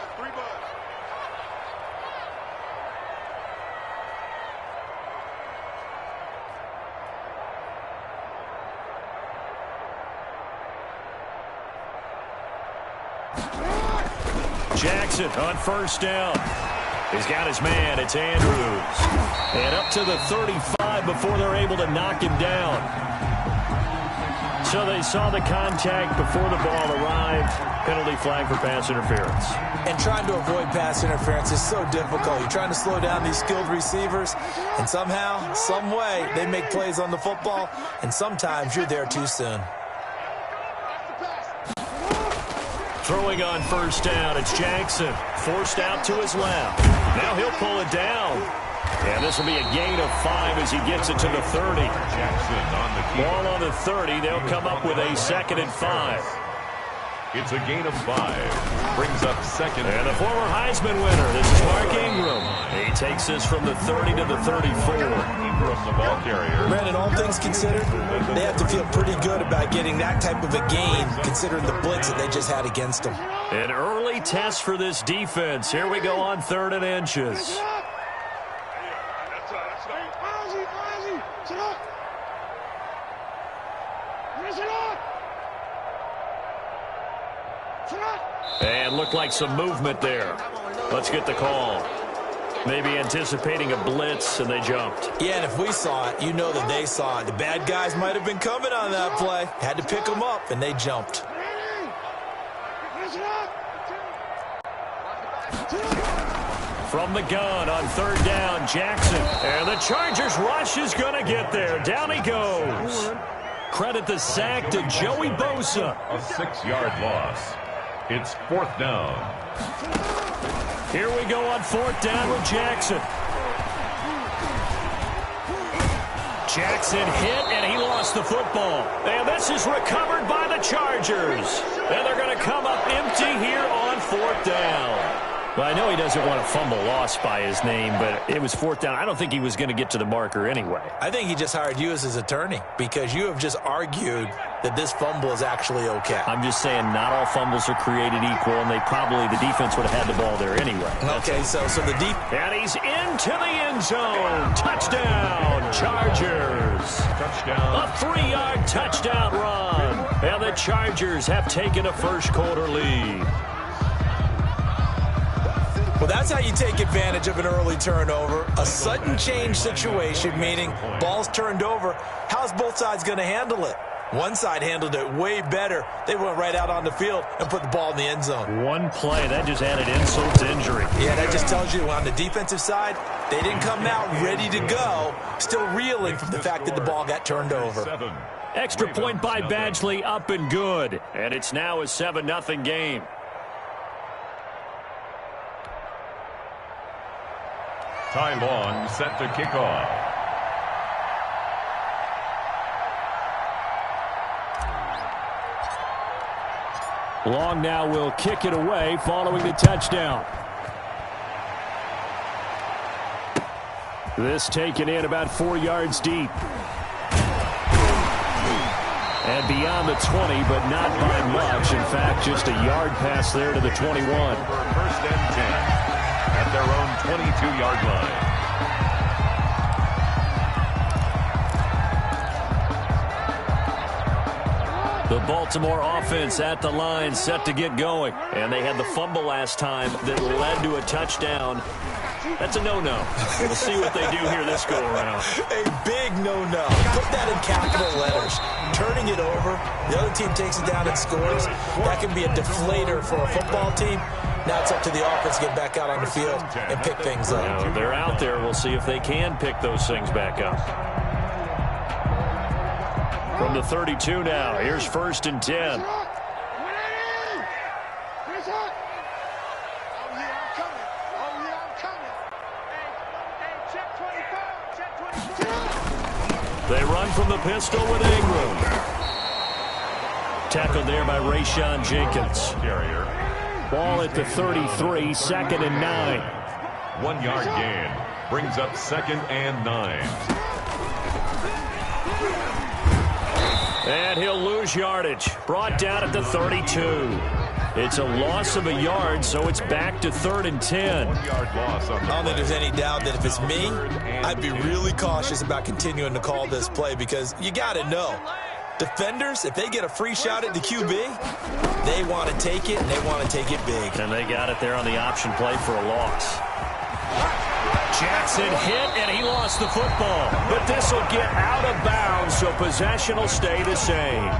Jackson on 1st down. He's got his man. It's Andrews. And up to the 35 before they're able to knock him down. So they saw the contact before the ball arrived. Penalty flag for pass interference. And trying to avoid pass interference is so difficult. You're trying to slow down these skilled receivers, and somehow, some way, they make plays on the football, and sometimes you're there too soon. Throwing on 1st down, it's Jackson. Forced out to his left. Now he'll pull it down. And this will be a gain of 5 as he gets it to the 30. Jackson on the key. Ball on the 30. They'll come up with a 2nd and 5. It's a gain of 5. Brings up 2nd. And the former Heisman winner, this is Mark Ingram. He takes this from the 30 to the 34. Ingram, the ball carrier. Brandon, all things considered, they have to feel pretty good about getting that type of a gain, considering the blitz that they just had against them. An early test for this defense. Here we go on 3rd and inches. And looked like some movement there. Let's get the call. Maybe anticipating a blitz, and they jumped. Yeah, and if we saw it, you know that they saw it. The bad guys might have been coming on that play. Had to pick them up, and they jumped. From the gun on 3rd down, Jackson. And the Chargers rush is going to get there. Down he goes. Credit the sack to Joey Bosa. A 6-yard loss. It's 4th down. Here we go on 4th down with Jackson. Jackson hit, and he lost the football. And this is recovered by the Chargers. And they're going to come up empty here on 4th down. Well, I know he doesn't want a fumble lost by his name, but it was 4th down. I don't think he was going to get to the marker anyway. I think he just hired you as his attorney because you have just argued that this fumble is actually okay. I'm just saying not all fumbles are created equal, and the defense would have had the ball there anyway. Okay, so the And he's into the end zone. Touchdown, Chargers. Touchdown. A 3-yard touchdown run. And the Chargers have taken a first-quarter lead. Well, that's how you take advantage of an early turnover. A sudden change situation, meaning ball's turned over. How's both sides going to handle it? One side handled it way better. They went right out on the field and put the ball in the end zone. One play, that just added insult to injury. Yeah, that just tells you on the defensive side, they didn't come out ready to go, still reeling from the fact that the ball got turned over. Extra point by Badgley, up and good. And it's now a 7-0 game. Ty Long set to kick off. Long now will kick it away following the touchdown. This taken in about 4 yards deep. And beyond the 20, but not by much. In fact, just a yard pass there to the 21. 1st and 10. At their own 22-yard line. The Baltimore offense at the line, set to get going. And they had the fumble last time that led to a touchdown. That's a no-no. We'll see what they do here this go-around. A big no-no. Put that in capital letters. Turning it over, the other team takes it down and scores. That can be a deflator for a football team. Now it's up to the offense to get back out on the field and pick things up. Now, they're out there. We'll see if they can pick those things back up. From the 32 now, here's 1st and 10. They run from the pistol with Ingram. Tackled there by Rayshon Jenkins. Ball at the 33, 2nd and 9. 1 yard gain brings up 2nd and 9. And he'll lose yardage. Brought down at the 32. It's a loss of a yard, so it's back to 3rd and 10. 1 yard loss on the I don't think there's any doubt that if it's me, I'd be really cautious about continuing to call this play because you got to know. Defenders, if they get a free shot at the QB, they want to take it, and they want to take it big. And they got it there on the option play for a loss. Jackson hit, and he lost the football. But this will get out of bounds, so possession will stay the same.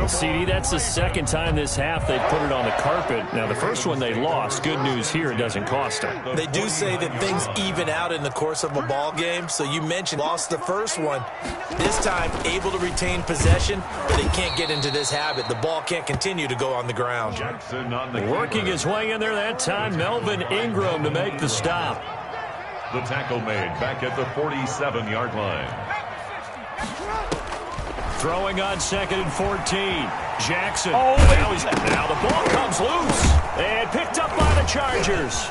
CD, that's the 2nd time this half they put it on the carpet. Now, the first one they lost. Good news here, it doesn't cost them. They do say that things even out in the course of a ball game. So you mentioned lost the first one. This time, able to retain possession, but they can't get into this habit. The ball can't continue to go on the ground. Jackson on the Working his way in there that time, Melvin Ingram to make the stop. The tackle made back at the 47-yard line. Throwing on 2nd and 14. Jackson. Now the ball comes loose. And picked up by the Chargers.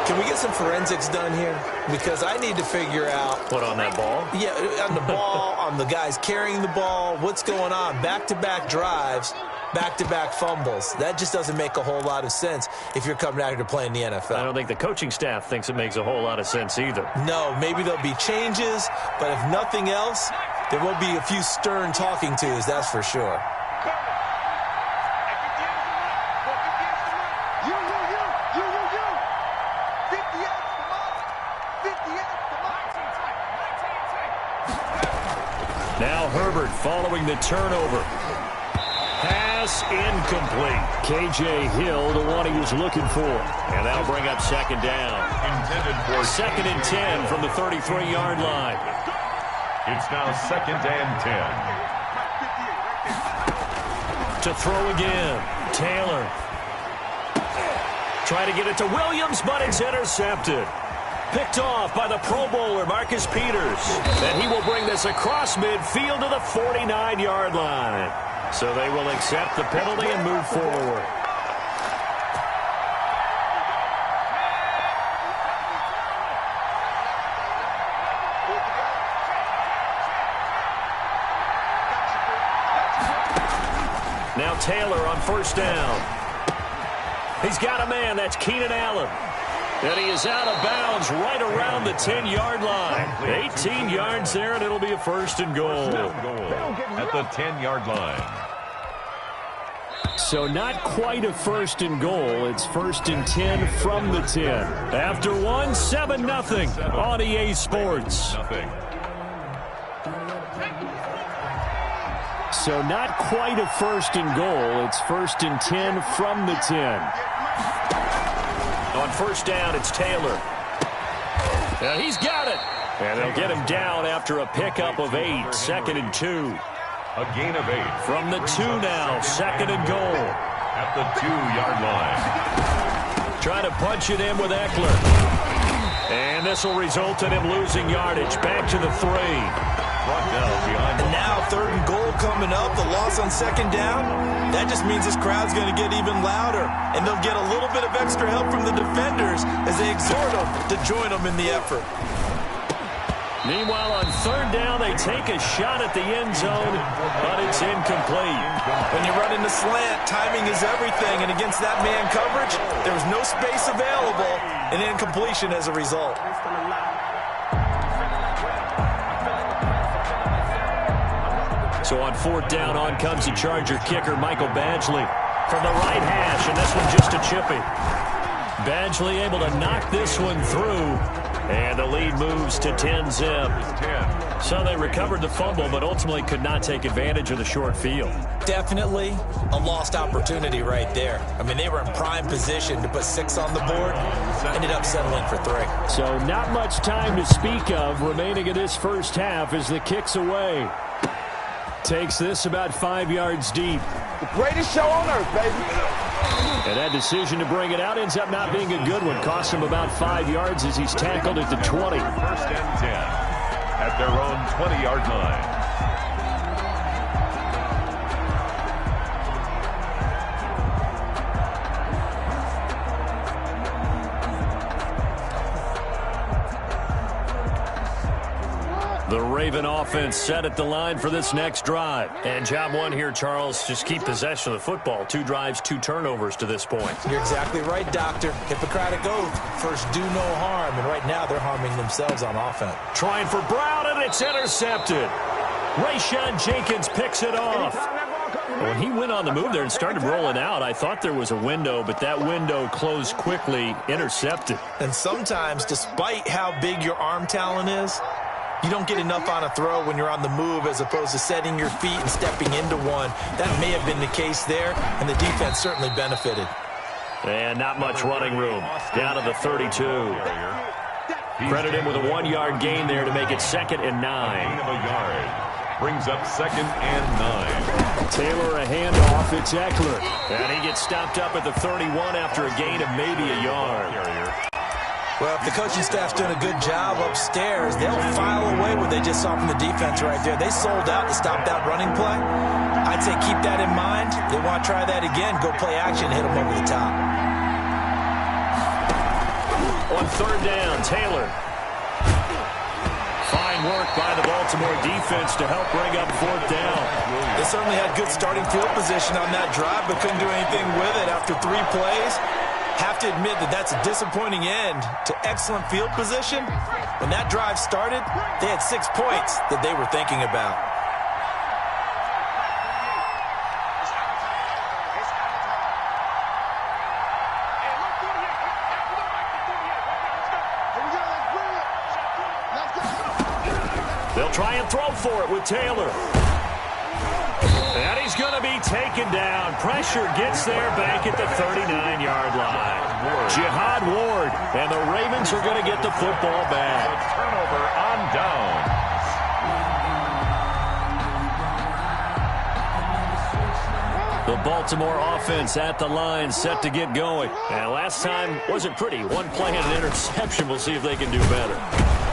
Can we get some forensics done here? Because I need to figure out. What, on that ball? Yeah, on the ball, on the guys carrying the ball. What's going on? Back-to-back drives, back-to-back fumbles. That just doesn't make a whole lot of sense if you're coming out here to play in the NFL. I don't think the coaching staff thinks it makes a whole lot of sense either. No, maybe there'll be changes, but if nothing else, there will be a few stern talking tos, that's for sure. Now Herbert following the turnover. Pass incomplete. K.J. Hill, the one he was looking for. And that'll bring up 2nd down. Intended for 2nd and 10 from the 33-yard line. It's now 2nd and 10. To throw again. Taylor. Try to get it to Williams, but it's intercepted. Picked off by the Pro Bowler, Marcus Peters. And he will bring this across midfield to the 49-yard line. So they will accept the penalty and move forward. Now Taylor on 1st down. He's got a man. That's Keenan Allen. And he is out of bounds right around the 10-yard line. 18 yards there, and it'll be a 1st and goal. At the 10-yard line. So not quite a 1st and goal. It's 1st and 10 from the 10. After one, 7-0 on EA Sports. So not quite a 1st and goal. It's 1st and 10 from the 10. On 1st down, it's Taylor. And he's got it. And they'll get him down after a pickup of 8. 2nd and 2. A gain of 8. From the 2 now, 2nd and goal. At the 2-yard line. Trying to punch it in with Eckler. And this will result in him losing yardage. Back to the 3. And now 3rd and goal coming up. The loss on 2nd down. That just means this crowd's going to get even louder. And they'll get a little bit of extra help from the defenders as they exhort them to join them in the effort. Meanwhile, on 3rd down, they take a shot at the end zone, but it's incomplete. When you run in the slant, timing is everything. And against that man coverage, there was no space available, and incompletion as a result. So on 4th down, on comes the Charger kicker, Michael Badgley, from the right hash, and this one just a chippy. Badgley able to knock this one through, and the lead moves to 10-zip. So they recovered the fumble, but ultimately could not take advantage of the short field. Definitely a lost opportunity right there. I mean, they were in prime position to put 6 on the board, ended up settling for 3. So not much time to speak of remaining in this first half as the kick's away. Takes this about 5 yards deep. The greatest show on earth, baby. And that decision to bring it out ends up not being a good one. Cost him about 5 yards as he's tackled at the 20. 1st and 10 at their own 20-yard line. The Raven offense set at the line for this next drive. And job one here, Charles, just keep possession of the football. 2 drives, 2 turnovers to this point. You're exactly right, Doctor. Hippocratic oath. First, do no harm. And right now, they're harming themselves on offense. Trying for Brown, and it's intercepted. Rayshawn Jenkins picks it off. When he went on the move there and started rolling out, I thought there was a window, but that window closed quickly, intercepted. And sometimes, despite how big your arm talent is, you don't get enough on a throw when you're on the move as opposed to setting your feet and stepping into one. That may have been the case there, and the defense certainly benefited. And not much running room. Down to the 32. Credit him with a 1-yard gain there to make it 2nd and 9. Gain of a yard. Brings up 2nd and 9. Taylor a handoff. It's Eckler. And he gets stopped up at the 31 after a gain of maybe a yard. Well, if the coaching staff's doing a good job upstairs, they'll file away what they just saw from the defense right there. They sold out to stop that running play. I'd say keep that in mind. They want to try that again. Go play action, hit them over the top. On 3rd down, Taylor. Fine work by the Baltimore defense to help bring up 4th down. They certainly had good starting field position on that drive, but couldn't do anything with it after 3 plays. Have to admit that that's a disappointing end to excellent field position. When that drive started, they had 6 points that they were thinking about. They'll try and throw for it with Taylor. And he's going to be taken down. Pressure gets there back at the 39-yard line. Jihad Ward, and the Ravens are going to get the football back. Turnover on down. The Baltimore offense at the line, set to get going. And last time wasn't pretty. 1 play and an interception. We'll see if they can do better.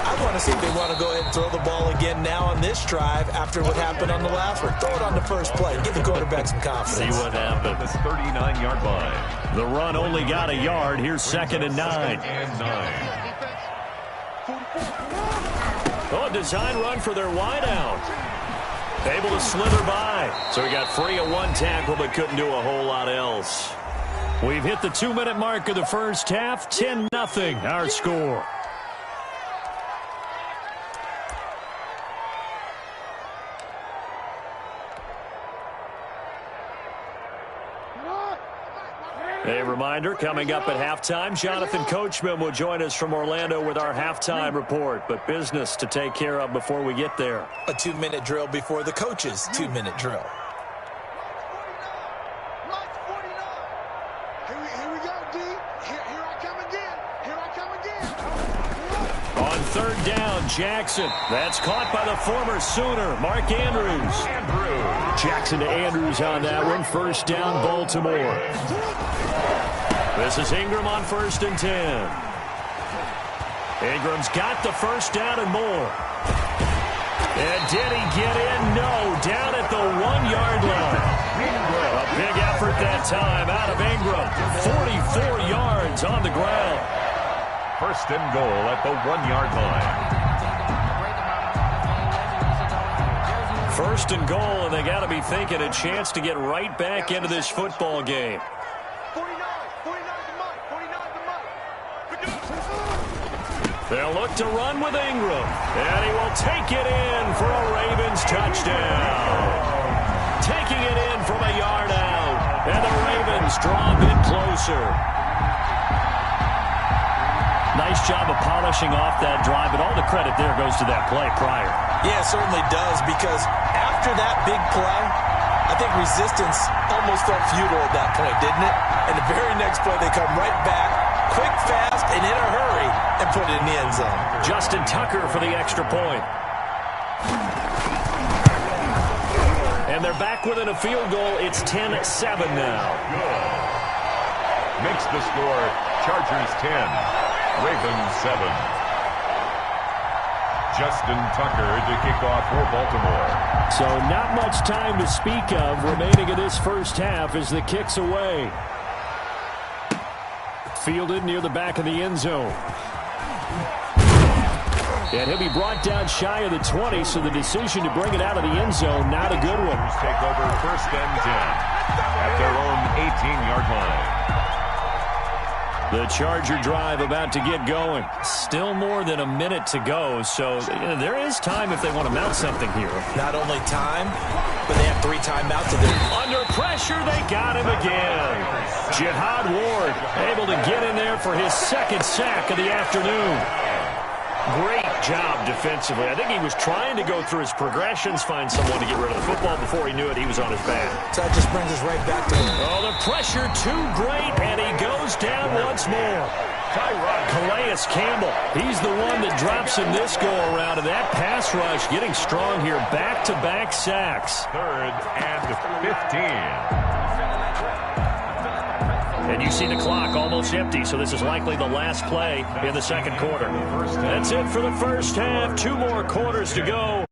I want to see if they want to go ahead and throw the ball again now on this drive after what happened on the last one. Throw it on the first play. Give the quarterback some confidence. See what happens. This 39-yard line. The run only got a yard. Here's 2nd and 9. 2nd and 9. Oh, design run for their wideout. Able to slither by. So he got free of 1 tackle, but couldn't do a whole lot else. We've hit the 2-minute mark of the first half. 10-0 our score. A reminder, coming up at halftime, Jonathan Coachman will join us from Orlando with our halftime report, but business to take care of before we get there. A 2-minute drill before the coach's 2-minute drill. Here we go, D. Here I come again. Here I come again. On 3rd down, Jackson. That's caught by the former Sooner, Mark Andrews. Jackson to Andrews on that one. 1st down, Baltimore. This is Ingram on 1st and 10. Ingram's got the 1st down and more. And did he get in? No, down at the 1-yard line. A big effort that time out of Ingram. 44 yards on the ground. 1st and goal at the 1-yard line. 1st and goal, and they got to be thinking a chance to get right back into this football game. They'll look to run with Ingram, and he will take it in for a Ravens touchdown. Taking it in from a yard out, and the Ravens draw a bit closer. Nice job of polishing off that drive, but all the credit there goes to that play prior. Yeah, it certainly does, because after that big play, I think resistance almost felt futile at that point, didn't it? And the very next play, they come right back, quick, fast, and in a hurry, and put it in the end zone. Justin Tucker for the extra point. And they're back within a field goal. It's 10-7 now. Good. Makes the score Chargers 10, Ravens 7. Justin Tucker to kick off for Baltimore. So not much time to speak of remaining in this first half as the kick's away. Fielded near the back of the end zone. And he'll be brought down shy of the 20, so the decision to bring it out of the end zone, not a good one. Take over first and 10 at their own 18-yard line. The Charger drive about to get going. Still more than a minute to go, so there is time if they want to mount something here. Not only time, but they have 3 timeouts. Under pressure, they got him again. Jihad Ward able to get in there for his second sack of the afternoon. Great job defensively. I think he was trying to go through his progressions, find someone to get rid of the football. Before he knew it, he was on his back. So that just brings us right back to him. Oh, the pressure too great, and he goes down once more. Calais Campbell, he's the one that drops him this go-around, and that pass rush getting strong here. Back-to-back sacks. 3rd and 15. And you see the clock almost empty, so this is likely the last play in the second quarter. That's it for the first half. 2 more quarters to go.